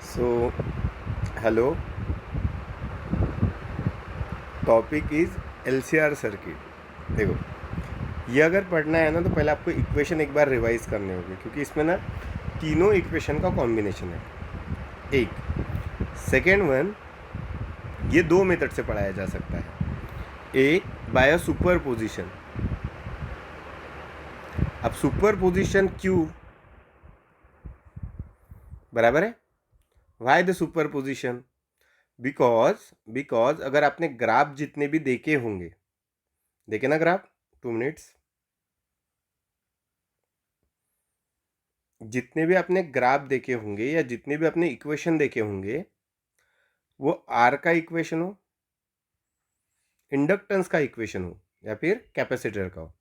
So hello, topic is LCR circuit. देखो, ये अगर पढ़ना है ना तो पहले आपको इक्वेशन एक बार रिवाइज करने होंगे, क्योंकि इसमें ना तीनों इक्वेशन का कॉम्बिनेशन है। एक सेकेंड वन, ये दो मेथड से पढ़ाया जा सकता है। एक बाय सुपर पोजिशन। अब सुपर पोजिशन क्यों, बराबर है, why the super position? Because अगर आपने ग्राफ जितने भी देखे होंगे, देखे ना ग्राफ, 2 मिनट्स, जितने भी आपने ग्राफ देखे होंगे या जितने भी आपने इक्वेशन देखे होंगे, वो आर का इक्वेशन हो, इंडक्टेंस का इक्वेशन हो, या फिर कैपेसिटर का हो,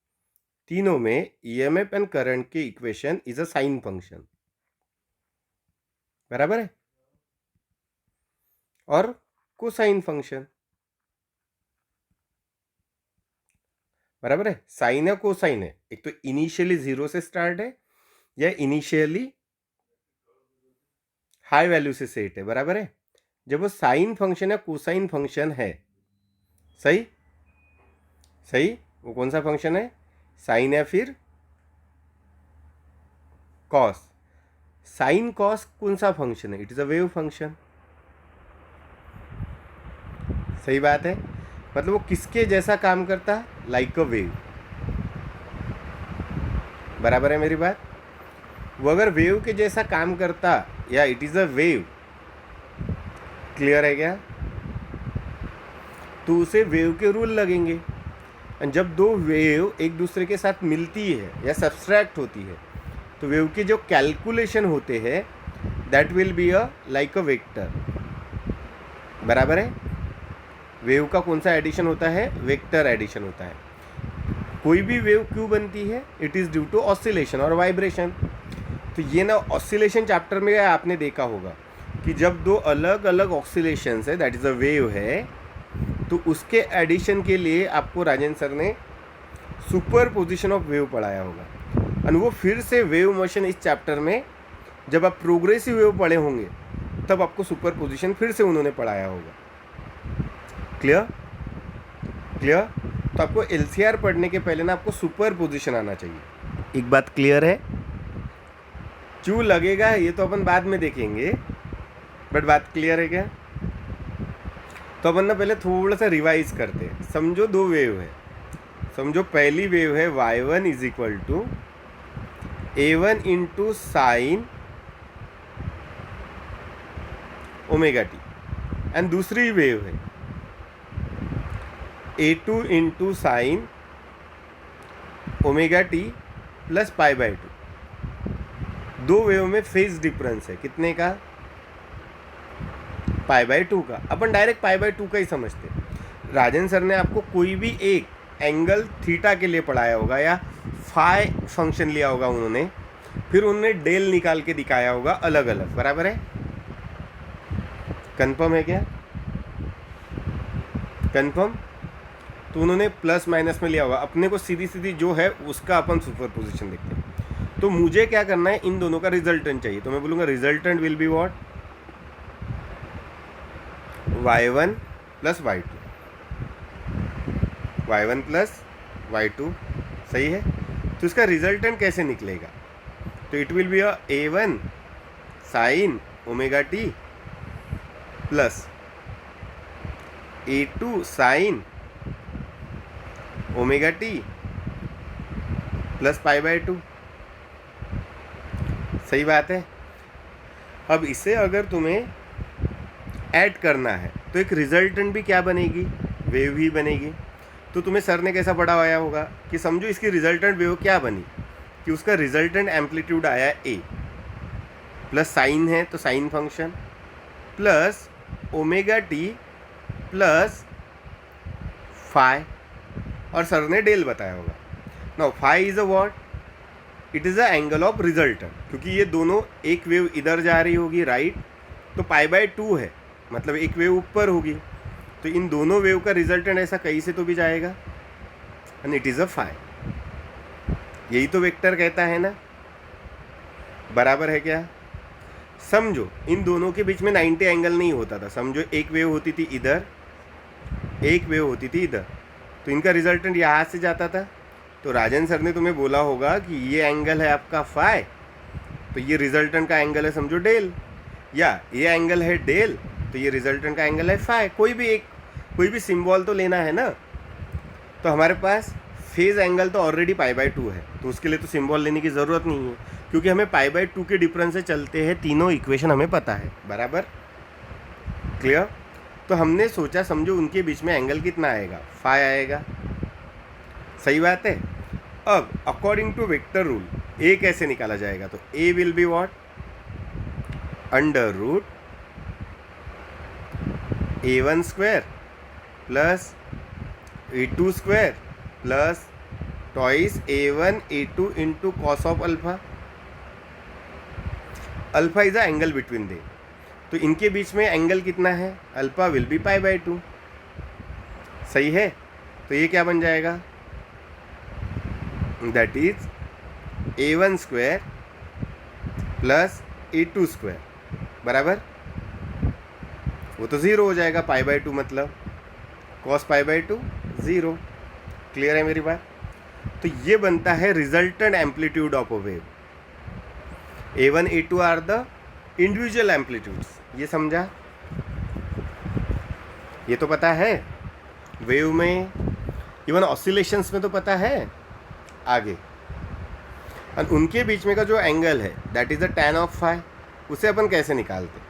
तीनों में ईएमएफ एंड करंट के equation is a sine function, बराबर है, और कोसाइन फंक्शन, बराबर है। साइन है, कोसाइन है, एक तो इनिशियली 0 से स्टार्ट है या इनिशियली हाई वैल्यू से सेट है, बराबर है। जब वो साइन फंक्शन या कोसाइन फंक्शन है, सही सही, वो कौन सा फंक्शन है, साइन या फिर कॉस? साइन कॉस कौन सा फंक्शन है? It is a wave function, सही बात है। मतलब वो किसके जैसा काम करता है? लाइक अ वेव, बराबर है मेरी बात। वो अगर वेव के जैसा काम करता, या it is a wave, clear है क्या? तो उसे वेव के रूल लगेंगे। और जब दो वेव एक दूसरे के साथ मिलती है या सब्सट्रैक्ट होती है, तो वेव के जो कैलकुलेशन होते हैं, that will be a like a vector, बराबर है। वेव का कौन सा एडिशन होता है? वेक्टर एडिशन होता है। कोई भी वेव क्यों बनती है? It is due to oscillation और वाइब्रेशन। तो ये ना ऑसिलेशन चैप्टर में आपने देखा होगा कि जब दो अलग अलग ऑसिलेशंस है, दैट इज़ अ वेव है, तो उसके एडिशन के लिए आपको राजेंद्र सर ने सुपर पोजिशन ऑफ वेव पढ़ाया होगा। और वो फिर से वेव मोशन इस चैप्टर में जब आप प्रोग्रेसिव वेव पढ़े होंगे, तब आपको सुपर पोजिशन फिर से उन्होंने पढ़ाया होगा। Clear clear? तो आपको एलसीआर पढ़ने के पहले ना आपको सुपर पोजिशन आना चाहिए। एक बात क्लियर है? क्यों लगेगा ये तो अपन बाद में देखेंगे, बट बात क्लियर है क्या? तो अपन ना पहले थोड़ा सा रिवाइज करते हैं। समझो दो वेव है। समझो पहली वेव है y1 is equal to a1 into sine omega T, and दूसरी वेव है a2 into sine omega T plus pi by 2। दो वेव में फेज डिफरेंस है कितने का? पाई बाय 2 का। अपन डायरेक्ट पाई बाय 2 का ही समझते हैं। राजेंद्र सर ने आपको कोई भी एक एंगल थीटा के लिए पढ़ाया होगा या फाई फंक्शन लिया होगा उन्होंने, फिर उन्होंने डेल निकाल के दिखाया होगा अलग अलग, बराबर है। कंफर्म है क्या? कंफर्म? तो उन्होंने प्लस माइनस में लिया होगा। अपने को सीधी सीधी जो है उसका अपन सुपर पोजिशन देखते हैं। तो मुझे क्या करना है, इन दोनों का रिजल्टेंट चाहिए। तो मैं बोलूँगा resultant will be what? y1 plus y2, y1 plus y2, सही है। तो इसका रिजल्टेंट कैसे निकलेगा? तो it will B a1 sign omega T plus a2 sign omega T plus pi by 2, सही बात है। अब इसे अगर तुम्हें ऐड करना है तो एक रिजल्टेंट भी क्या बनेगी? वेव ही बनेगी। तो तुम्हें सर ने कैसा पढ़ाया होगा कि समझो इसकी रिजल्टेंट वेव क्या बनी, कि उसका रिजल्टेंट एम्पलीट्यूड आया ए, प्लस साइन है तो sine function, plus omega T plus phi, और सर ने डेल बताया होगा। Now phi is a what? It is a angle of resultant, क्योंकि ये दोनों, एक वेव इधर जा रही होगी राइट, तो पाई बाय 2 है, मतलब एक वेव ऊपर होगी, तो इन दोनों वेव का रिजल्टेंट ऐसा कहीं से तो भी जाएगा, and it is a phi. यही तो वेक्टर कहता है ना, बराबर है क्या? समझो इन दोनों के बीच में 90 एंगल नहीं होता था। समझो एक वेव होती थी इधर, एक वेव होती थी इधर, तो इनका रिजल्टेंट यहाँ से जाता था। तो राजन सर ने तुम्हें बोला होगा कि ये एंगल है आपका फाई, तो ये रिजल्टेंट का एंगल है समझो डेल, या ये एंगल है डेल, तो ये रिजल्टेंट का एंगल है फाई। कोई भी सिंबल तो लेना है ना। तो हमारे पास फेज एंगल तो ऑलरेडी π/2 है, तो उसके लिए तो सिंबल लेने की ज़रूरत नहीं है, क्योंकि हमें π/2 के डिफरेंस से चलते हैं, तीनों इक्वेशन हमें पता है। बराबर, क्लियर। तो हमने सोचा समझो उनके बीच में एंगल कितना आएगा, फाई आएगा। सही बात है। अब according to vector rule A कैसे निकाला जाएगा, तो A will be what, under root a1 square plus a2 square plus twice a1 a2 into cos of alpha. Alpha is a angle between they, तो इनके बीच में एंगल कितना है, alpha will be π/2। सही है। तो ये क्या बन जाएगा, that is a1 square plus a2 square बराबर, वो तो ज़ीरो हो जाएगा, π/2 मतलब cos π/2 ज़ीरो। क्लियर है मेरी बात। तो ये बनता है resultant amplitude of a wave. a1 a2 are the individual amplitudes. ये समझा, ये तो पता है वेव में, इवन ऑसिलेशंस में तो पता है। आगे और उनके बीच में का जो एंगल है that is the tan of phi, उसे अपन कैसे निकालते,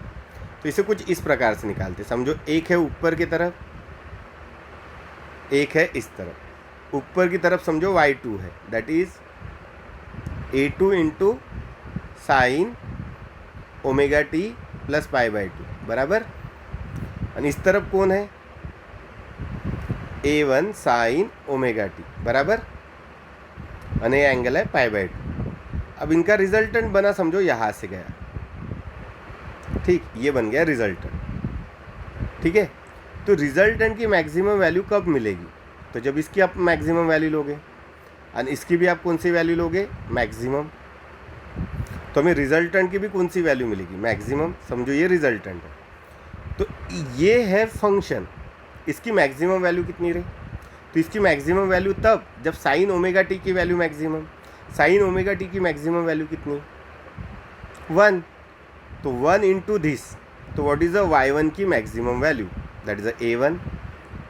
तो इसे कुछ इस प्रकार से निकालते। समझो एक है ऊपर की तरफ, एक है इस तरफ। ऊपर की तरफ समझो y2 है, that is a2 into sine omega T plus π/2 बराबर। और इस तरफ कौन है, a1 साइन ओमेगा टी बराबर, और ये एंगल है π/2। अब इनका रिजल्टेंट बना समझो यहाँ से गया, ठीक, ये बन गया रिजल्टेंट। ठीक है। तो रिजल्टेंट की मैक्सिमम वैल्यू कब मिलेगी, तो जब इसकी आप मैक्सिमम वैल्यू लोगे और इसकी भी आप कौन सी वैल्यू लोगे, मैक्सिमम। तो हमें रिजल्टेंट की भी कौन सी वैल्यू मिलेगी, मैक्सिमम। समझो ये रिजल्टेंट है, तो ये है फंक्शन, इसकी मैक्सिमम वैल्यू कितनी रही, तो इसकी मैक्सिमम वैल्यू तब जब साइन ओमेगा टी की value maximum. Sign omega T की मैक्सिमम वैल्यू कितनी, 1, तो 1 इंटू दिस, तो व्हाट इज़ अ y1 की maximum value, that is a a1।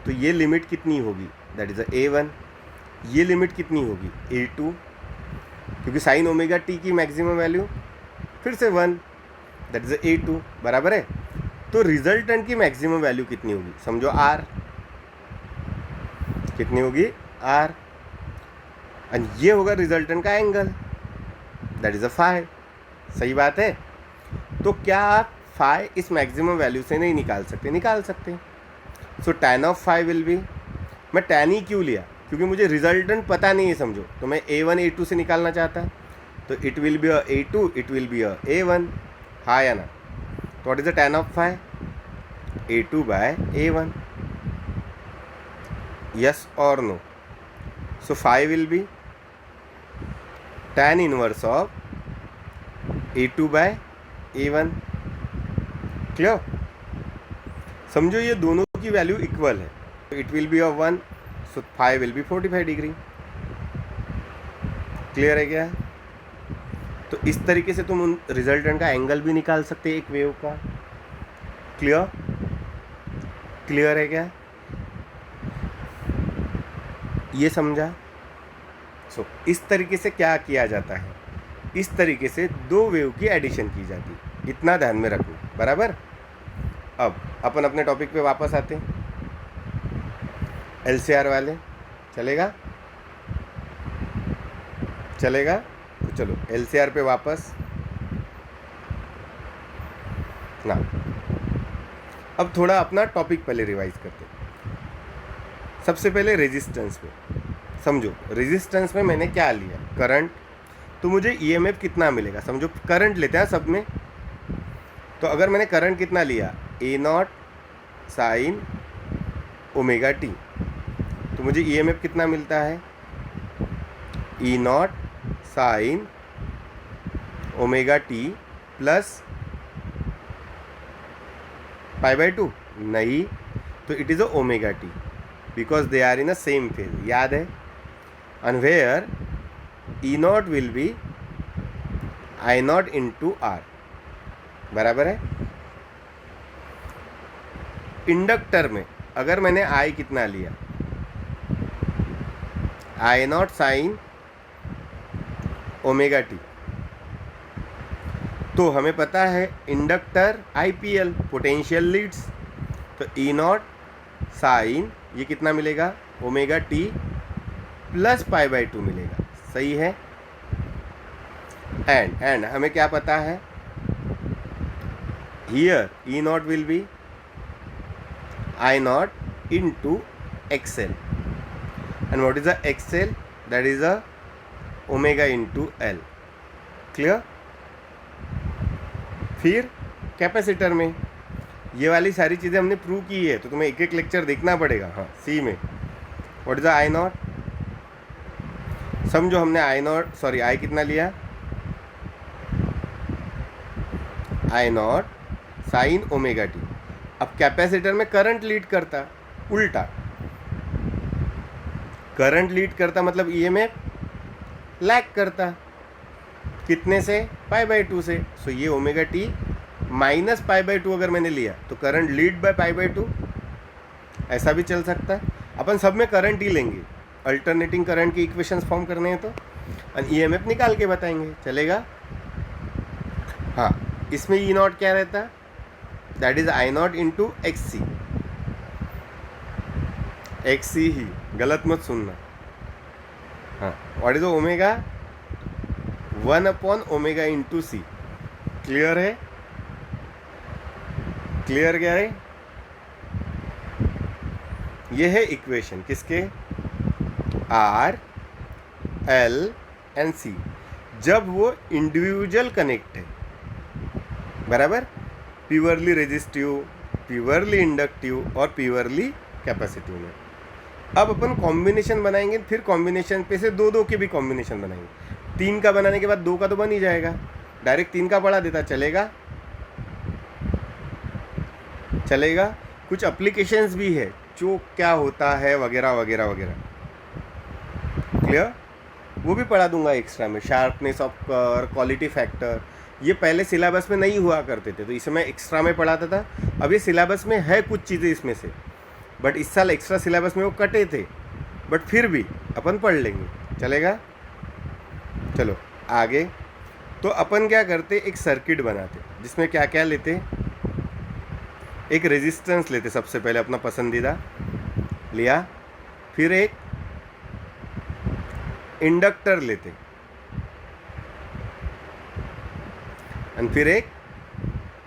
तो ये लिमिट कितनी होगी, दैट इज़ अ a1। ये लिमिट कितनी होगी, a2, क्योंकि साइन ओमेगा टी की मैक्सिमम वैल्यू फिर से 1, दैट इज़ अ a2 बराबर है। तो रिजल्टेंट की मैक्सिमम वैल्यू कितनी होगी, समझो r, कितनी होगी r, और ये होगा रिजल्टेंट का angle, that is a phi. सही बात है। तो क्या आप फाई इस मैक्सिमम वैल्यू से नहीं निकाल सकते, निकाल सकते हैं। So tan of phi will be, मैं tan ही क्यों लिया, क्योंकि मुझे रिजल्टेंट पता नहीं है समझो, तो मैं a1 a2 से निकालना चाहता, तो it will be a a2, it will be a a1, हाँ या ना। तो what is the tan of phi, a2 by a1, yes और no. So phi will be tan inverse of a2 by a1। Clear. समझो ये दोनों की value equal है, तो it will be a 1, so phi will be 45 degree. Clear है क्या। तो इस तरीके से तुम उन रिजल्टेंट का एंगल भी निकाल सकते एक वेव का। क्लियर, क्लियर है क्या, ये समझा। सो इस तरीके से क्या किया जाता है, इस तरीके से दो वेव की एडिशन की जाती है, इतना ध्यान में रखना बराबर। अब अपन अपने टॉपिक पे वापस आते हैं, LCR वाले, चलेगा चलेगा। तो चलो LCR पे वापस ना। अब थोड़ा अपना टॉपिक पहले रिवाइज करते हैं। सबसे पहले रेजिस्टेंस पे समझो, रेजिस्टेंस में मैंने क्या लिया, करंट, तो मुझे EMF कितना मिलेगा। समझो करंट लेते हैं सब में, तो अगर मैंने करंट कितना लिया, A0 साइन ओमेगा टी, तो मुझे EMF कितना मिलता है, E0 sine omega T plus pi by two नहीं, तो it is a omega T because they are in a same phase, याद है। And where E nought will be I not into R, बराबर है। Inductor में अगर मैंने I कितना लिया, I not sine omega T, तो हमें पता है इंडक्टर आईपीएल पोटेंशियल लीड्स, तो ई नॉट साइन ये कितना मिलेगा, omega T plus pi by two मिलेगा, सही है। एंड हमें क्या पता है, here E nought will be I not into XL, and what is a XL, that is a omega into L, clear. फिर कैपेसिटर में ये वाली सारी चीज़ें हमने प्रूव की है, तो तुम्हें एक एक लेक्चर देखना पड़ेगा। हाँ, सी में what is a I not, समझो हमने आई नॉट सॉरी आई कितना लिया, I not sine omega T. अब कैपेसिटर में करंट लीड करता, उल्टा करंट लीड करता मतलब ईएमएफ लैग करता, कितने से, पाई बाय टू से। सो ये omega T minus pi by to अगर मैंने लिया तो current lead by pi by to, ऐसा भी चल सकता है। अपन सब में करंट ही लेंगे, अल्टरनेटिंग करंट की इक्वेशंस फॉर्म करने हैं तो, और ईएमएफ निकाल के बताएंगे, चलेगा। हाँ, इसमें ई नॉट क्या रहता, that is I not into X C, X C ही, गलत मत सुनना। हाँ, what is omega, 1 omega into C, clear है, क्लियर क्या है। ये है इक्वेशन किसके, आर एल एंड सी, जब वो इंडिविजुअल कनेक्ट है, बराबर, प्योरली रेजिस्टिव, प्योरली इंडक्टिव और प्योरली कैपेसिटिव में। अब अपन कॉम्बिनेशन बनाएंगे, फिर कॉम्बिनेशन पे से दो के भी कॉम्बिनेशन बनाएंगे। 3 का बनाने के बाद 2 का तो बन ही जाएगा, डायरेक्ट 3 का बढ़ा देता, चलेगा, चलेगा। कुछ एप्लीकेशंस भी है जो क्या होता है वगैरह वगैरह वगैरह, क्लियर, वो भी पढ़ा दूंगा एक्स्ट्रा में, sharpness of curve, quality factor, ये पहले सिलेबस में नहीं हुआ करते थे, तो इसे मैं एक्स्ट्रा में पढ़ाता था। अब ये सिलेबस में है कुछ चीज़ें इसमें से, बट इस साल एक्स्ट्रा सिलेबस में वो कटे थे, बट फिर भी अपन पढ़ लेंगे, चलेगा। चलो आगे, तो अपन क्या करते, एक सर्किट बनाते जिसमें क्या क्या लेते, एक रेजिस्टेंस लेते सबसे पहले अपना पसंदीदा लिया, फिर एक इंडक्टर लेते, एंड फिर एक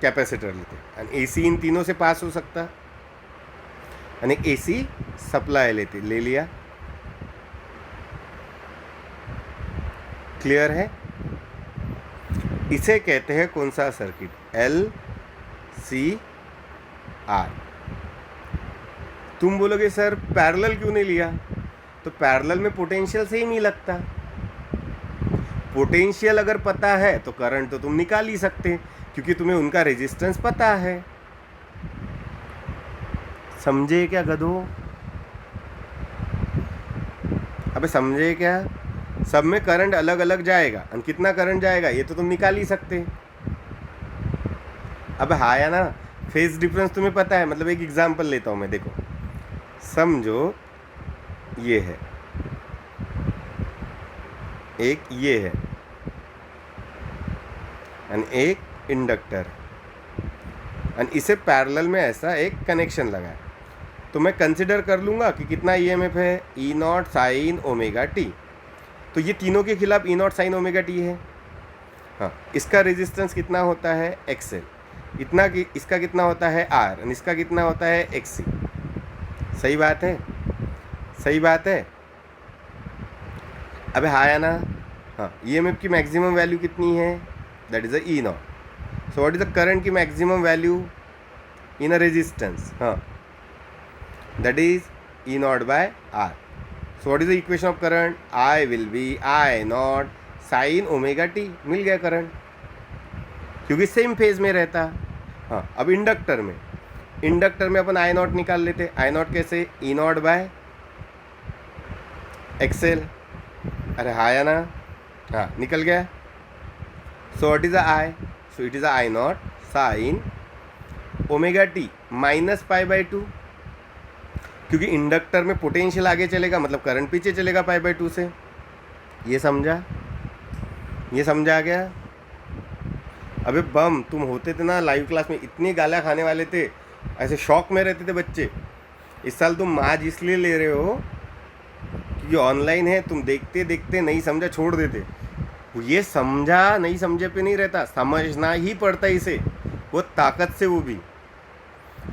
कैपेसिटर लेते, एंड एसी इन तीनों से पास हो सकता, एंड एक एसी सप्लाई लेते, ले लिया, क्लियर है। इसे कहते हैं कौन सा सर्किट, एल सी आर। तुम बोलोगे सर पैरेलल क्यों नहीं लिया, तो पैरेलल में पोटेंशियल सेम ही लगता, पोटेंशियल अगर पता है तो करंट तो तुम निकाल ही सकते, क्योंकि तुम्हें उनका रेजिस्टेंस पता है। समझे क्या गधो, अबे समझे क्या, सब में करंट अलग अलग जाएगा, और कितना करंट जाएगा ये तो तुम निकाल ही सकते। अब हाँ या ना, फेज डिफरेंस तुम्हें पता है, मतलब एक एग्जांपल लेता हूँ मैं, देखो समझो ये है, एक ये है, एंड एक इंडक्टर, एंड इसे पैरेलल में ऐसा एक कनेक्शन लगा है, तो मैं कंसिडर कर लूँगा कि कितना ईएमएफ है, ई नॉट साइन ओमेगा टी, तो ये तीनों के खिलाफ ई नॉट साइन ओमेगा टी है। हाँ, इसका रेजिस्टेंस कितना होता है, एक्सएल, इतना कि इसका कितना होता है, आर, एंड इसका कितना होता है, एक्सी। सही बात है, सही बात है। अबे हाँ या ना, हाँ, ईएमएफ की मैक्सिमम वैल्यू कितनी है, that is a E naught. So what is the current की maximum value in a resistance, हाँ, that is E not by R. So what is the equation of current, I will be I not sine omega T, मिल गया current, क्योंकि same phase में रहता। हाँ, अब inductor में इंडक्टर में अपन आई नॉट निकाल लेते। आई नॉट कैसे, ई नॉट बाय एक्सेल। अरे हाँ या ना, हाँ निकल गया। सो what is I, so it is I not sine omega T minus pi by two, क्योंकि इंडक्टर में पोटेंशियल आगे चलेगा मतलब करंट पीछे चलेगा पाई बाई टू से। ये समझा, ये समझा आ गया। अबे बम, तुम होते थे ना लाइव क्लास में इतनी गालियाँ खाने वाले थे, ऐसे शौक में रहते थे बच्चे। इस साल तुम माज इसलिए ले रहे हो क्योंकि ऑनलाइन है, तुम देखते देखते नहीं समझा छोड़ देते। ये समझा नहीं समझे पे नहीं रहता, समझना ही पड़ता है इसे, वो ताकत से। वो भी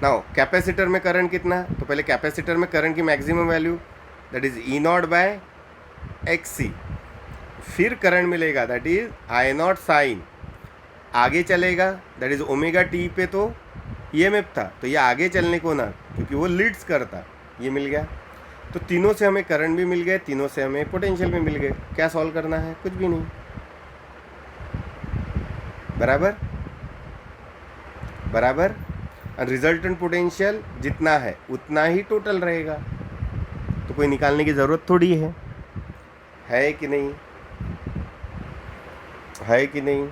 नाउ कैपेसिटर में करंट कितना, तो पहले कैपेसिटर में करंट की maximum value that is E not by X C, फिर करंट मिलेगा that is I not sine, आगे चलेगा दैट इज ओमेगा टी पे तो ईएमएफ था, तो ये आगे चलने को ना क्योंकि वो लीड्स करता, ये मिल गया। तो तीनों से हमें करंट भी मिल गए, तीनों से हमें पोटेंशियल भी मिल गए। क्या सॉल्व करना है, कुछ भी नहीं, बराबर बराबर। और रिजल्टेंट पोटेंशियल जितना है उतना ही टोटल रहेगा, तो कोई निकालने की ज़रूरत थोड़ी है कि नहीं, है कि नहीं।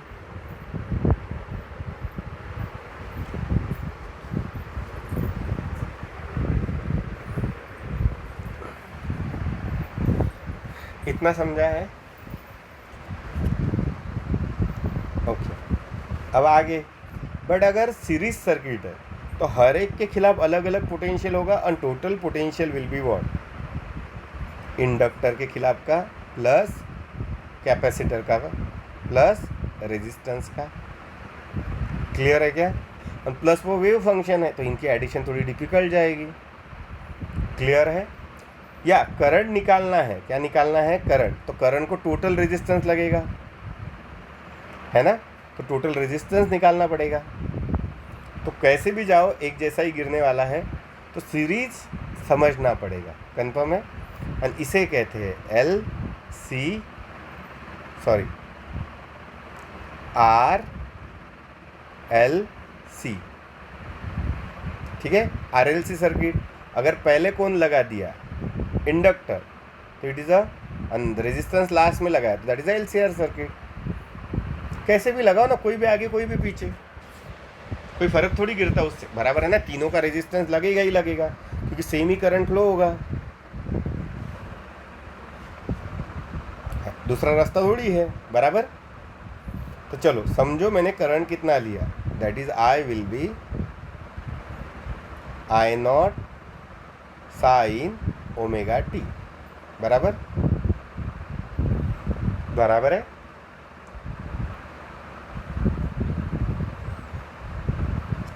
इतना समझा है, ओके। अब आगे, बट अगर सीरीज सर्किट है तो हर एक के खिलाफ अलग अलग पोटेंशियल होगा और total potential will be what, inductor के खिलाफ का प्लस कैपेसिटर का प्लस रेजिस्टेंस का। क्लियर है क्या। और प्लस वो वेव फंक्शन है तो इनकी एडिशन थोड़ी डिफिकल्ट जाएगी। क्लियर है। या करंट निकालना है, क्या निकालना है, करंट, तो करंट को टोटल रेजिस्टेंस लगेगा, है ना, तो टोटल रेजिस्टेंस निकालना पड़ेगा। तो कैसे भी जाओ एक जैसा ही गिरने वाला है, तो सीरीज समझना पड़ेगा। कंफर्म है। और इसे कहते हैं L C sorry R L C, ठीक है। आर एल सी सर्किट अगर पहले कौन लगा दिया, इंडक्टर, तो it is a resistance last में लगाया तो that is a LCR circuit. कैसे भी लगाओ ना, कोई भी आगे कोई भी पीछे, कोई फर्क थोड़ी गिरता उससे, बराबर है ना। तीनों का रेजिस्टेंस लगेगा ही लगेगा क्योंकि सेम ही करंट फ्लो होगा, दूसरा रास्ता थोड़ी है, बराबर। तो चलो समझो मैंने करंट कितना लिया, that is I will be I not sine omega T, बराबर बराबर है।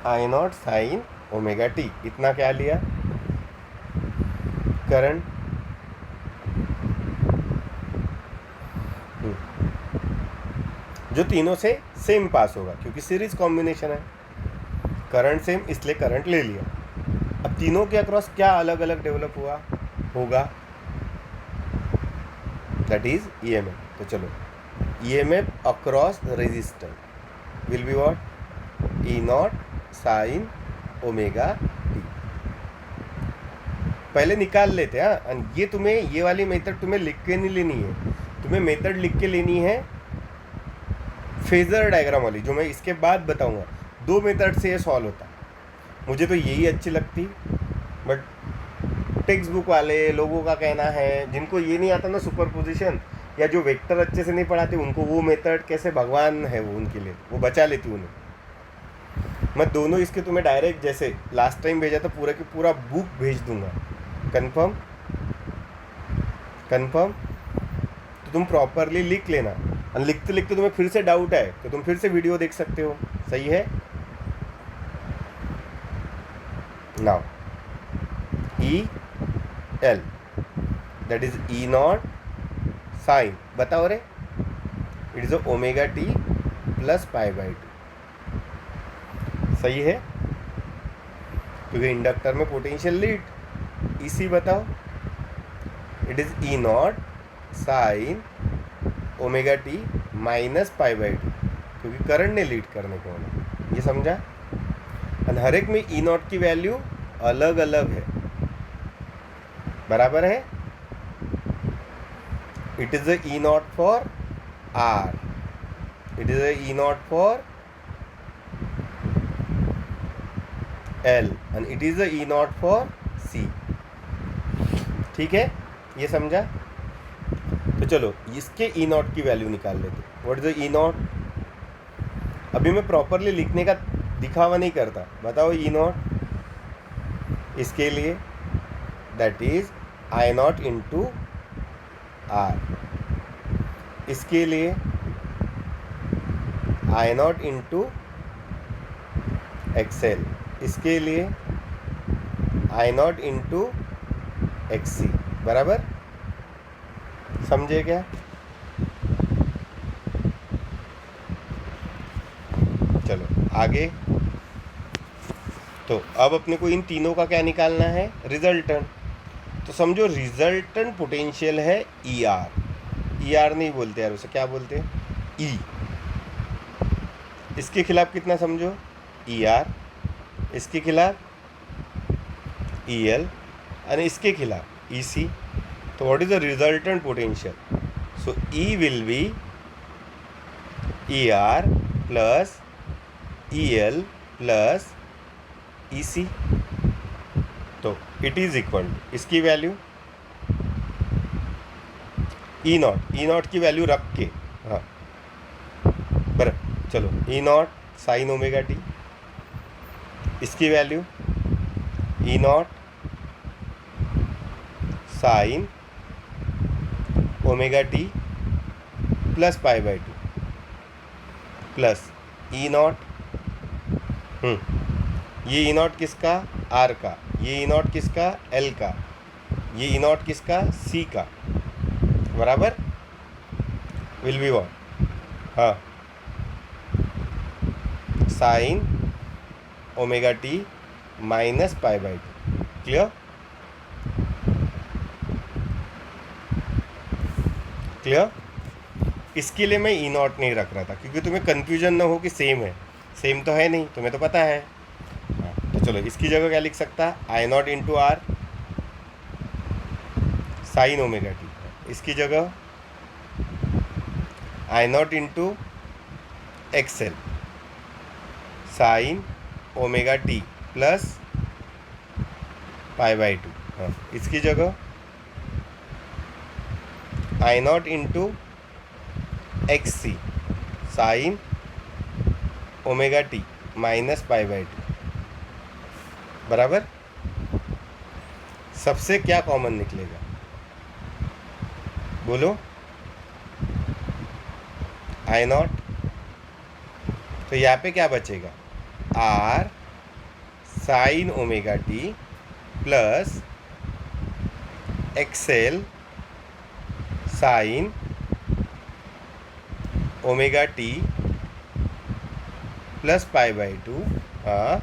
I not sine omega T, इतना क्या लिया, करंट। जो तीनों से सेम पास होगा क्योंकि सीरीज कॉम्बिनेशन है, करंट सेम इसलिए करंट ले लिया। अब तीनों के अक्रॉस क्या अलग अलग डेवलप हुआ होगा, दैट इज ईएमएफ। तो चलो EMF across resistor will be what, E not sine omega T. पहले निकाल लेते हैं। हाँ, ये तुम्हें ये वाली मेथड तुम्हें लिख के नहीं लेनी है, तुम्हें मेथड लिख के लेनी है फेजर डायग्राम वाली, जो मैं इसके बाद बताऊंगा। दो मेथड से ये सॉल्व होता है, मुझे तो यही अच्छी लगती, बट टेक्स्ट बुक वाले लोगों का कहना है, जिनको ये नहीं आता ना सुपरपोजिशन या जो वेक्टर अच्छे से नहीं पढ़ाते, उनको वो मेथड कैसे भगवान है वो, उनके लिए वो बचा लेती उन्हें। मैं दोनों इसके तुम्हें डायरेक्ट जैसे लास्ट टाइम भेजा था पूरा की पूरा बुक भेज दूंगा। Confirm confirm. तो तुम प्रॉपरली लिख लेना, और लिखते लिखते तुम्हें फिर से डाउट है तो तुम फिर से वीडियो देख सकते हो। सही है। Now E L that is E not sine, बताओ रे, it is omega T plus pi by two. सही है क्योंकि इंडक्टर में पोटेंशियल लीड, इसी बताओ, it is E not sine omega T minus pi by two, क्योंकि करंट ने लीड करने को होना। ये समझा। और हर एक में ई नॉट की वैल्यू अलग अलग है, बराबर है। It is a E naught for R, it is a E naught for L and it is a E naught for C. ठीक है, ये समझा। तो चलो इसके ई नॉट की वैल्यू निकाल लेते। What is the E not? अभी मैं प्रॉपरली लिखने का दिखावा नहीं करता, बताओ ई नॉट इसके लिए that is I not into R, इसके लिए आई नॉट इंटू एक्सएल, इसके लिए I not into X C, बराबर, समझे क्या? चलो आगे। तो अब अपने को इन तीनों का क्या निकालना है? रिजल्टेंट। तो समझो रिजल्टेंट पोटेंशियल है ई आर, ई आर नहीं बोलते यार, उसे क्या बोलते हैं? ई। इसके खिलाफ कितना समझो? ई आर, इसके खिलाफ ई एल और इसके खिलाफ ई सी। तो what is the resultant potential? So E will be E R plus E L plus E C. तो इट इज इक्वल टू इसकी वैल्यू ई नॉट की वैल्यू रख के, हाँ बराबर, चलो E not sine omega T, इसकी value E not sine omega T plus pi by two plus E naught, ये ई नॉट किसका? आर का, ये ई नॉट किसका? एल का, ये ई नॉट किसका? सी का, बराबर, विल बी व्हाट? हाँ, sign omega T minus pi by to. Clear? Clear? इसके लिए मैं ई नॉट नहीं रख रहा था क्योंकि तुम्हें कन्फ्यूजन ना हो कि सेम है, सेम तो है नहीं, तुम्हें तो पता है। हाँ, तो चलो इसकी जगह क्या लिख सकता है? I not into R sine omega T, इसकी जगह I not into XL sine omega T plus pi by two, हाँ इसकी जगह I not into X C sine omega T minus pi by two, बराबर। सबसे क्या कॉमन निकलेगा? बोलो, आई नॉट। तो यहाँ पे क्या बचेगा? R sine omega T plus XL sine omega T plus pi by two, हाँ,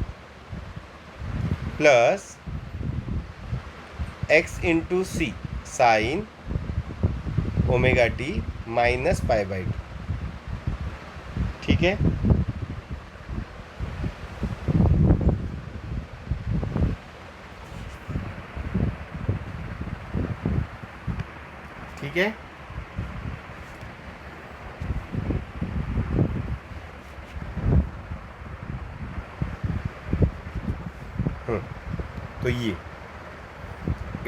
plus X into C sine omega T minus pi by two. ठीक है, ठीक है। तो ये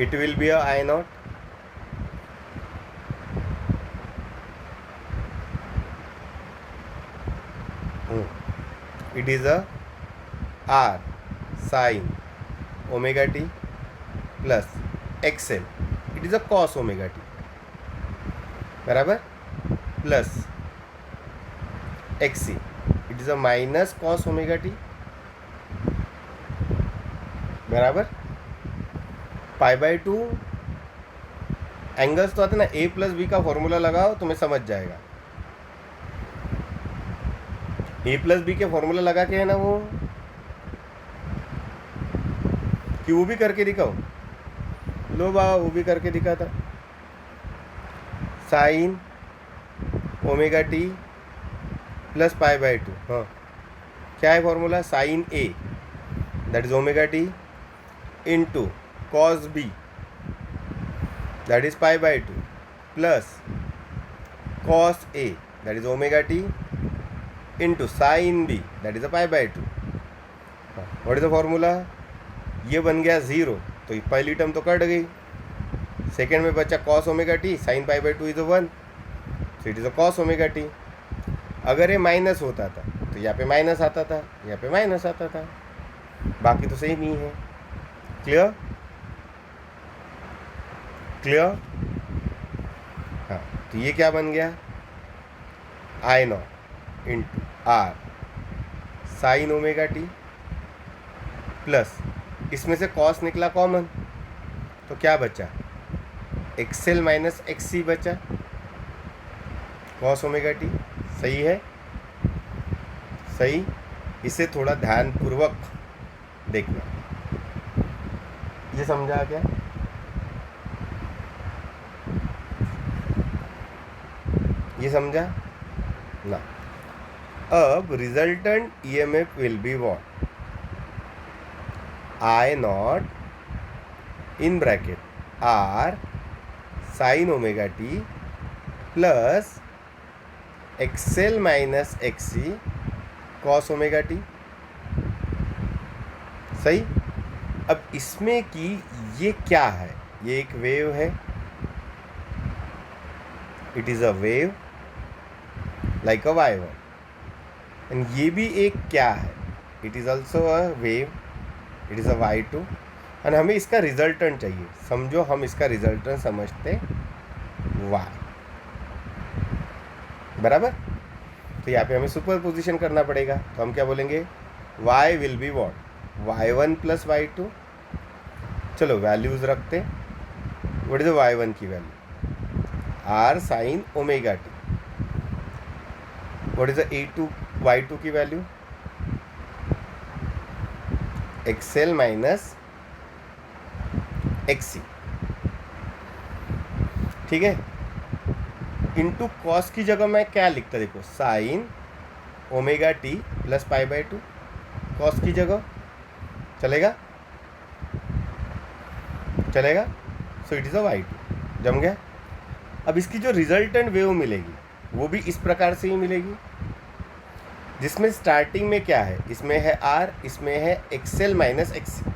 it will be a I naught, it is a R sine omega T plus XL, it is a cos omega T, बराबर, plus X C, it is a minus cos omega T, बराबर। Pi by two angles तो आते ना, ए plus B का formula लगाओ तुम्हें समझ जाएगा। ए प्लस बी के फॉर्मूला लगा के है ना वो, कि वो भी करके दिखाओ। लो बा, वो भी करके दिखाता। Sine omega T plus pi by two, हाँ क्या है formula? Sine A that is omega T into cos B that is pi by two plus cos A that is omega T into sine B that is a pi by two. What is the formula? ये बन गया 0, तो ये पहली term तो cut गई. Second में बचा cos omega T, sine pi by two is a 1, so it is a cos omega T. अगर ये माइनस होता था तो यहाँ पे माइनस आता था, यहाँ पे माइनस आता था, बाकी तो सही नहीं है. क्लियर? क्लियर? हाँ, तो ये क्या बन गया? I not into R sine omega T plus इसमें से कॉस निकला कॉमन, तो क्या बचा? एक्सएल माइनस एक्सी बचा, कॉस ओमेगा टी. सही है? सही. इसे थोड़ा ध्यानपूर्वक देखना. ये समझा क्या? ये समझा ना? अब resultant EMF will be what? I nought in bracket R sine omega T plus XL minus XC cos omega T. सही. अब इसमें कि ये क्या है? ये एक वेव है. It is a wave like a y1. And ये भी एक क्या है? It is also a wave. It is a y2. And हमें इसका रिजल्टेंट चाहिए. समझो हम इसका रिजल्टेंट समझते y. बराबर. तो यहाँ पे हमें सुपर पोजिशन करना पड़ेगा. तो हम क्या बोलेंगे? y will be what? y1 plus y2. चलो वैल्यूज़ रखते. व्हाट इज y1 की value? r sign omega T. What is a2 y2 की वैल्यू? XL minus XC. ठीक है. इंटू कॉस की जगह मैं क्या लिखता? देखो, sign omega T plus pi by to. Cos की जगह चलेगा? चलेगा. सो इट इज़ अ y2. जम गया. अब इसकी जो रिजल्टेंट वेव मिलेगी वो भी इस प्रकार से ही मिलेगी, जिसमें स्टार्टिंग में क्या है? इसमें है r, इसमें है एक्सएल माइनस एक्सी.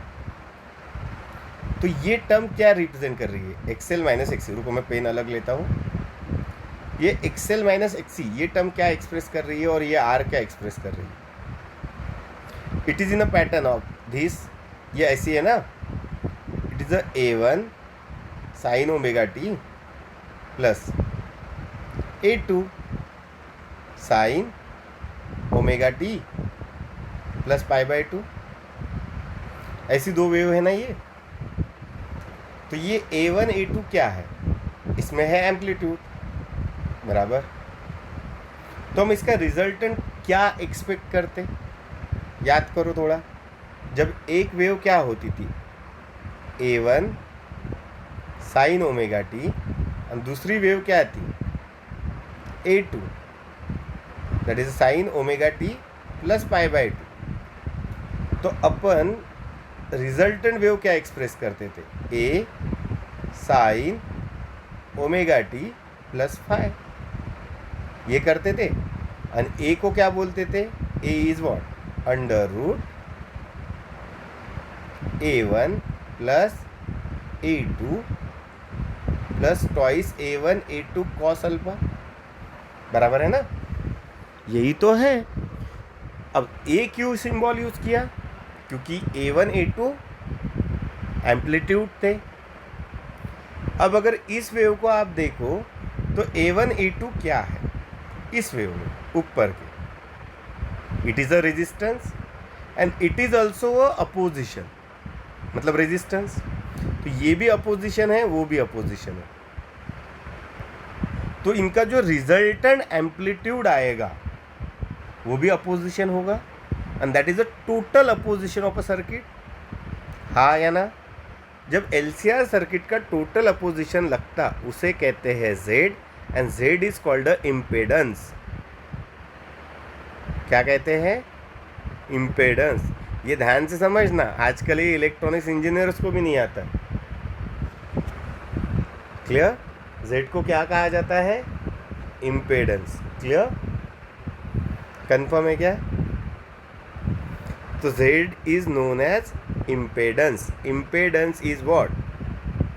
तो ये टर्म क्या रिप्रेजेंट कर रही है? XL minus XC. रुको मैं पेन अलग लेता हूँ. ये एक्सएल माइनस एक्सी ये टर्म क्या एक्सप्रेस कर रही है और ये r क्या एक्सप्रेस कर रही है? It is in a pattern of this. ये ऐसी है ना. It is a a1 sign omega T plus a2 sign omega T plus pi by to. ऐसी दो वेव है ना ये. तो ये a1 a2 क्या है? इसमें है एम्पलीट्यूड. बराबर. तो हम इसका रिजल्टेंट क्या एक्सपेक्ट करते? याद करो थोड़ा. जब एक वेव क्या होती थी? a1 साइन ओमेगा टी और दूसरी वेव क्या थी? a2 that is sine omega T plus pi by to. तो अपन रिजल्टेंट वेव क्या एक्सप्रेस करते थे? a sign omega T plus five. ये करते थे. और a को क्या बोलते थे? a is what? Under root a1 plus a2 plus twice a1 a2 cos alpha. बराबर है ना. यही तो है. अब a क्यों सिंबल यूज किया? क्योंकि a1 a2 एम्पलीट्यूड थे. अब अगर इस वेव को आप देखो तो a1 a2 क्या है इस वेव में? ऊपर के it is a resistance and it is also a opposition. मतलब रेजिस्टेंस. तो ये भी अपोजिशन है, वो भी अपोजिशन है. तो इनका जो रिजल्टेंट एम्पलीट्यूड आएगा वो भी अपोजिशन होगा. And that is a total opposition of a circuit. हाँ या ना. जब LCR सर्किट का टोटल अपोजिशन लगता उसे कहते हैं Z. And Z is called a impedance. क्या कहते हैं? इम्पेडेंस. ये ध्यान से समझना, आजकल ये इलेक्ट्रॉनिक्स इंजीनियर्स को भी नहीं आता। क्लियर? जेड को क्या कहा जाता है? इम्पेडेंस। क्लियर? कंफर्म है क्या? तो Z is known as impedance. Impedance is what?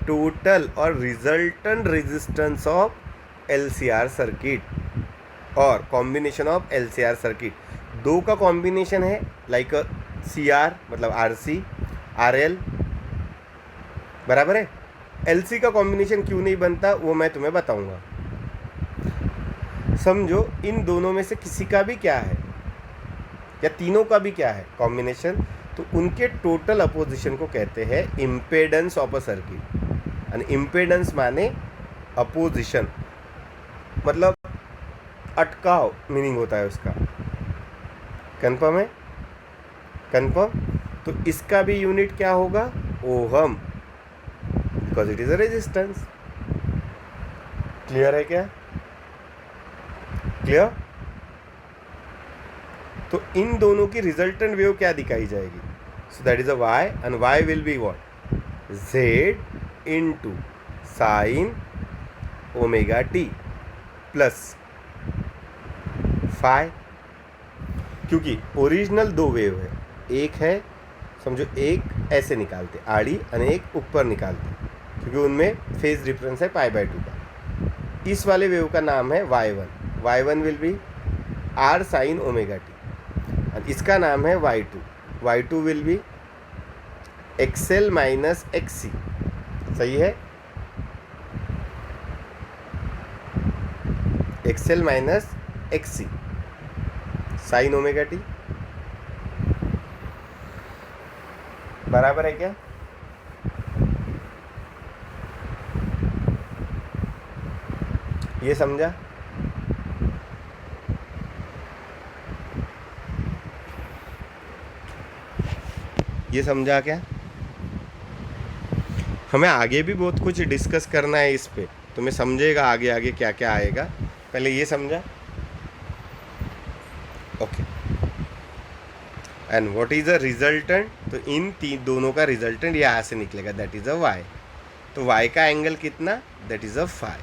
Total और resultant resistance of LCR circuit और कॉम्बिनेशन ऑफ एलसीआर सर्किट। दो का कॉम्बिनेशन है, लाइक सीआर मतलब आरसी, आरएल, बराबर है। एलसी का कॉम्बिनेशन क्यों नहीं बनता वो मैं तुम्हें बताऊंगा। समझो इन दोनों में से किसी का भी क्या है या तीनों का भी क्या है कॉम्बिनेशन, तो उनके टोटल अपोजिशन को कहते हैं impedance of a circuit. And impedance माने अपोजिशन, मतलब अटकाव मीनिंग होता है उसका। कंफर्म है? कंफर्म। तो इसका भी यूनिट क्या होगा? Ohm, because it is a resistance. Clear है क्या? क्लियर? तो इन दोनों की रिजल्टेंट वेव क्या दिखाई जाएगी? So that is a Y, and Y will be what? Z into sine omega T plus phi. क्योंकि ओरिजिनल दो वेव है, एक है समझो, एक ऐसे निकालते आड़ी और एक ऊपर निकालते, क्योंकि उनमें फेज डिफरेंस है पाई बाय 2 का। इस वाले वेव का नाम है y1। y1 will be r sign omega T, और इसका नाम है y2। y2 will be xl minus xc। सही है? xl minus xc sign omega T, बराबर है क्या? ये समझा? ये समझा क्या? हमें आगे भी बहुत कुछ डिस्कस करना है इस पे, तो मैं समझेगा आगे आगे क्या क्या आएगा। पहले ये समझा? Okay. And what is a resultant? तो इन दोनों का रिजल्टेंट यहाँ से निकलेगा, दैट इज अ वाई। तो वाई का एंगल कितना? दैट इज अ फाई,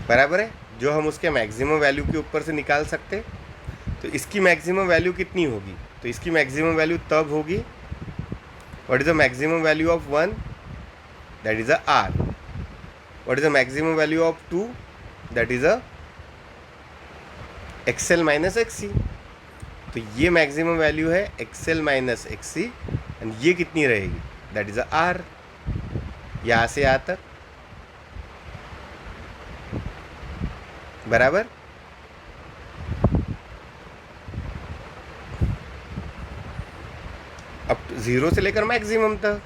बराबर है, जो हम उसके मैक्सिमम वैल्यू के ऊपर से निकाल सकते। तो इसकी मैक्सिमम वैल्यू कितनी होगी? तो इसकी मैक्सिमम वैल्यू तब होगी, what is the maximum value of 1? That is a R. What is the maximum value of 2? That is a XL minus XC. तो ये मैक्सिमम वैल्यू है एक्सएल माइनस एक्सी, एंड ये कितनी रहेगी? That is a R. यहाँ से यहाँ तक, बराबर। अब 0 से लेकर मैक्सिमम तक,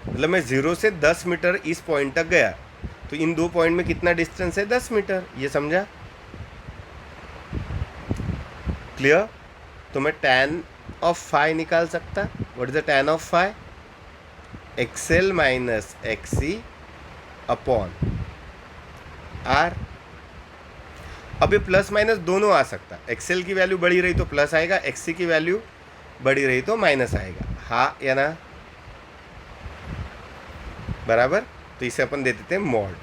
मतलब मैं 0 से 10 मीटर इस पॉइंट तक गया, तो इन दो पॉइंट में कितना डिस्टेंस है? 10 मीटर। ये समझा? क्लियर? तो मैं tan ऑफ फाई निकाल सकता। What is the tan of phi? XL minus XC upon R. अब ये प्लस माइनस दोनों आ सकता। एक्सएल की वैल्यू बढ़ी रही तो प्लस आएगा, एक्सी की वैल्यू बढ़ी रही तो माइनस आएगा। हाँ या ना? बराबर। तो इसे अपन दे देते हैं मॉड।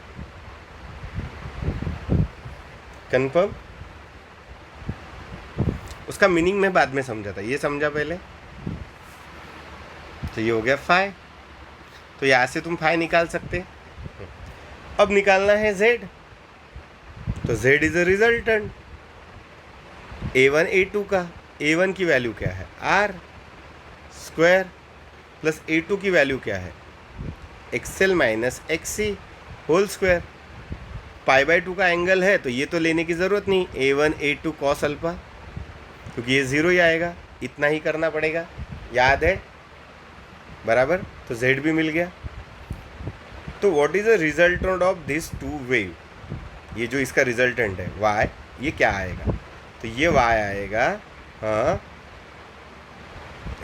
कंफर्म? उसका मीनिंग मैं बाद में समझा था, ये समझा पहले। तो ये हो गया फाई। तो यहाँ से तुम फाई निकाल सकते। अब निकालना है जेड। तो Z is a resultant A1 A2 का। A1 की वैल्यू क्या है? आर स्क्वायर प्लस A2 की वैल्यू क्या है? XL minus XC whole square. Pi by 2 का एंगल है तो ये तो लेने की ज़रूरत नहीं, A1 A2 कॉस अल्फा, क्योंकि ये 0 ही आएगा, इतना ही करना पड़ेगा। याद है? बराबर। तो Z भी मिल गया। तो what is the resultant of this two wave? ये जो इसका रिजल्टेंट है y, ये क्या आएगा? तो ये y आएगा, हाँ,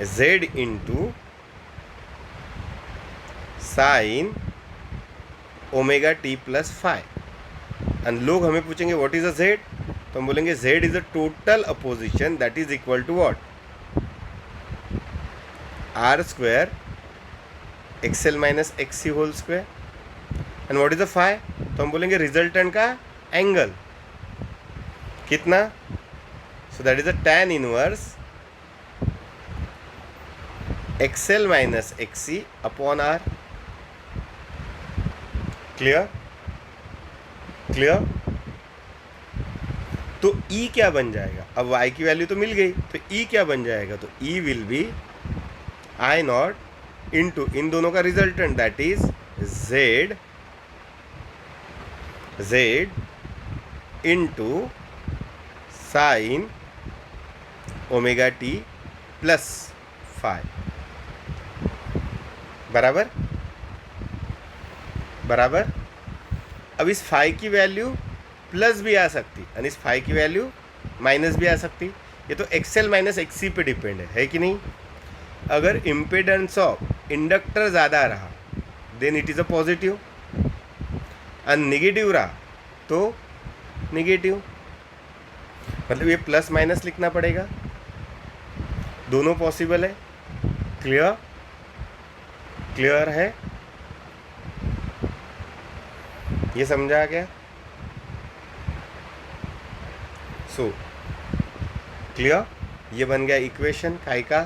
Z into sine omega T plus phi. And लोग हमें पूछेंगे व्हाट इज अ Z? तो हम बोलेंगे Z is a total opposition that is equal to what? R square XL minus XC whole square. And what is the phi? तो हम बोलेंगे resultant का एंगल कितना, so that is a tan inverse XL minus XC upon R. Clear? Clear? तो E क्या बन जाएगा? अब y की वैल्यू तो मिल गई, तो E क्या बन जाएगा? तो E will be I not into इन दोनों का resultant that is z into sine omega T plus phi. बराबर? बराबर? अब इस फाई की वैल्यू प्लस भी आ सकती और इस फाई की वैल्यू माइनस भी आ सकती। ये तो एक्सएल माइनस एक्सी पे डिपेंड है कि नहीं? अगर इम्पिडेंस ऑफ इंडक्टर ज़्यादा रहा then it is a positive, और नेगेटिव रहा तो नेगेटिव। मतलब ये प्लस माइनस लिखना पड़ेगा, दोनों पॉसिबल है। क्लियर? क्लियर है? ये समझा क्या? So clear? ये बन गया इक्वेशन काय का।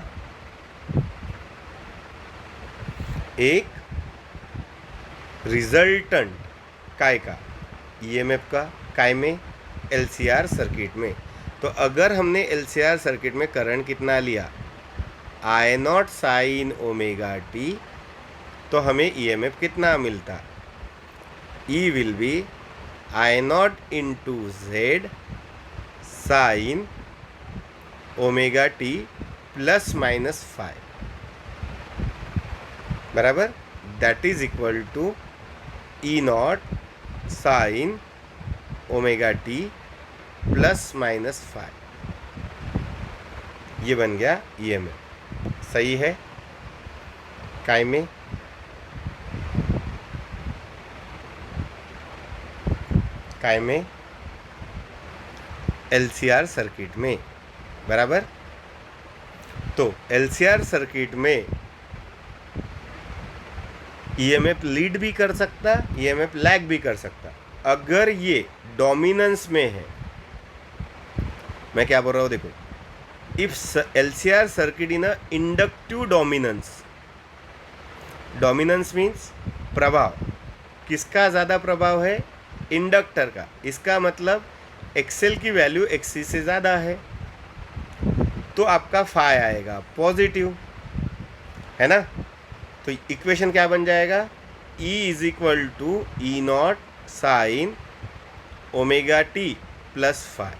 एक रिजल्टेंट काय का ईएमएफ का, काय में? एलसीआर सर्किट में। तो अगर हमने एलसीआर सर्किट में करंट कितना लिया, I not sine omega T, तो हमें ईएमएफ कितना मिलता? E will be I not into Z sine omega T plus minus five. बराबर? That is equal to E not sine omega T plus minus five. ये बन गया EMF. सही है? काय में? काय में? एलसीआर सर्किट में। बराबर? तो एलसीआर सर्किट में ईएमएफ लीड भी कर सकता, ईएमएफ लैग भी कर सकता। अगर ये डोमिनेंस में है, मैं क्या बोल रहा हूँ देखो, if LCR circuit in a inductive dominance, dominance means प्रभाव, किसका ज़्यादा प्रभाव है? इंडक्टर का। इसका मतलब एक्सएल की वैल्यू एक्सी से ज़्यादा है, तो आपका फाई आएगा पॉजिटिव, है ना? तो इक्वेशन क्या बन जाएगा? E is equal to E not sine omega T plus phi.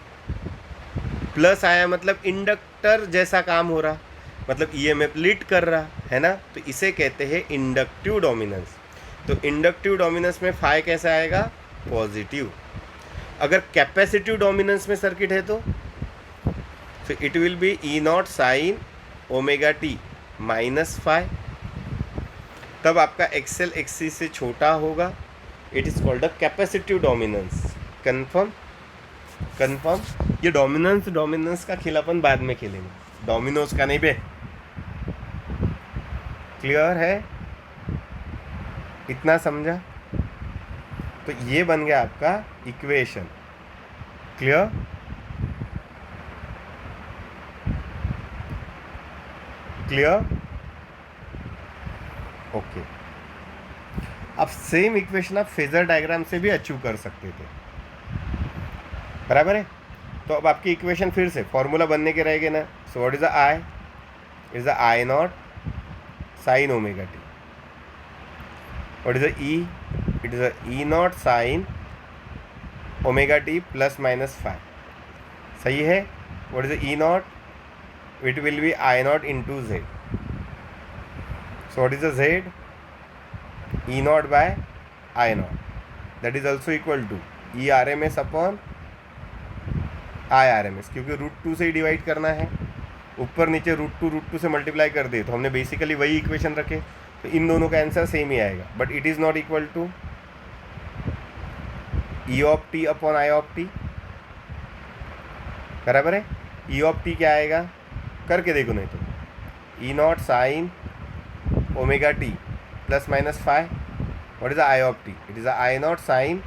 Plus आया मतलब इंडक्टर जैसा काम हो रहा, मतलब ईएमएफ लीड कर रहा है ना, तो इसे कहते हैं इंडक्टिव डोमिनेंस। तो इंडक्टिव डोमिनेंस में फाई कैसा आएगा? पॉजिटिव। अगर कैपेसिटिव डोमिनेंस में सर्किट है तो it will be E not sine omega T minus phi. तब आपका एक्सएल एक्सी से छोटा होगा, it is called a capacitive dominance. Confirm? Confirm? ये डोमिनेंस का खेल अपन बाद में खेलेंगे, डोमिनोज का नहीं बे। क्लियर है? इतना समझा? तो ये बन गया आपका इक्वेशन। क्लियर? क्लियर? ओके। अब सेम इक्वेशन आप फेजर डायग्राम से भी अचीव कर सकते थे। बराबर है? तो अब आपकी इक्वेशन फिर से फॉर्मूला बनने के रहेंगे ना। So what is the I? Is the I not sine omega T. What is the E? It is the E not sine omega T plus minus five. सही है? What is the E nought? It will be I not into Z. So what is the z? E naught by I naught. That is also equal to E RMS upon I RMS, क्योंकि √2 से ही divide करना है, ऊपर नीचे √2 से multiply कर दे तो हमने बेसिकली वही इक्वेशन रखे, तो इन दोनों का आंसर सेम ही आएगा। But it is not equal to E of T upon I of T. बराबर है? E ऑफ टी क्या आएगा? करके देखो नहीं तो, E nought sine omega T plus minus phi. What is the I of T? It is I not sine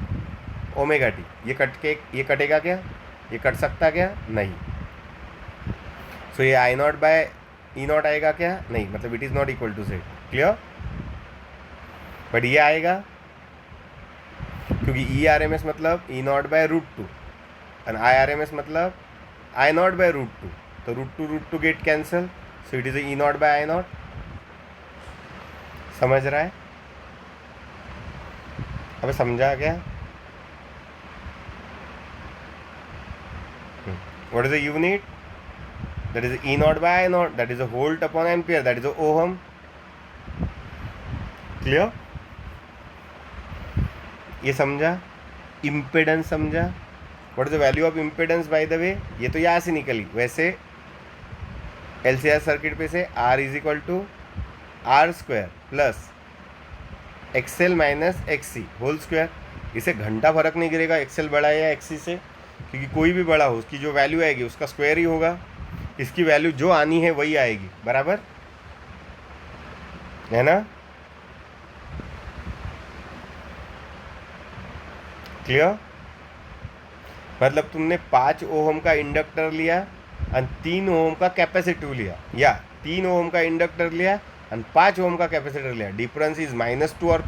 omega T. ये कटेगा क्या? ये कट सकता क्या? नहीं. सो ये I not by E not आएगा क्या? नहीं, मतलब it is not equal to Z. Clear? But ये आएगा क्योंकि ई आर एम एस मतलब E not by root two and I R M S मतलब I not by root two. तो root two get cancel. So it is E not by I not. समझ रहा है? अबे समझा क्या? What is the unit? That is E naught by I naught. That is a volt upon ampere. That is a ohm. Clear? ये समझा? Impedance समझा? What is the value of impedance by the way? ये तो यहाँ से निकली. वैसे LCR circuit पे से R is equal to R square plus XL minus XC whole square. इसे घंटा फर्क नहीं गिरेगा एक्सएल बड़ा है या एक्सी से, क्योंकि कोई भी बड़ा हो उसकी जो वैल्यू आएगी उसका स्क्वायर ही होगा. इसकी वैल्यू जो आनी है वही आएगी. बराबर है ना? क्लियर? मतलब तुमने 5 ओम का इंडक्टर लिया और 3 ओम का कैपेसिटिव लिया, या 3 ओम का इंडक्टर लिया और 5 ओम का कैपेसिटर लिया. डिफरेंस इज -2 और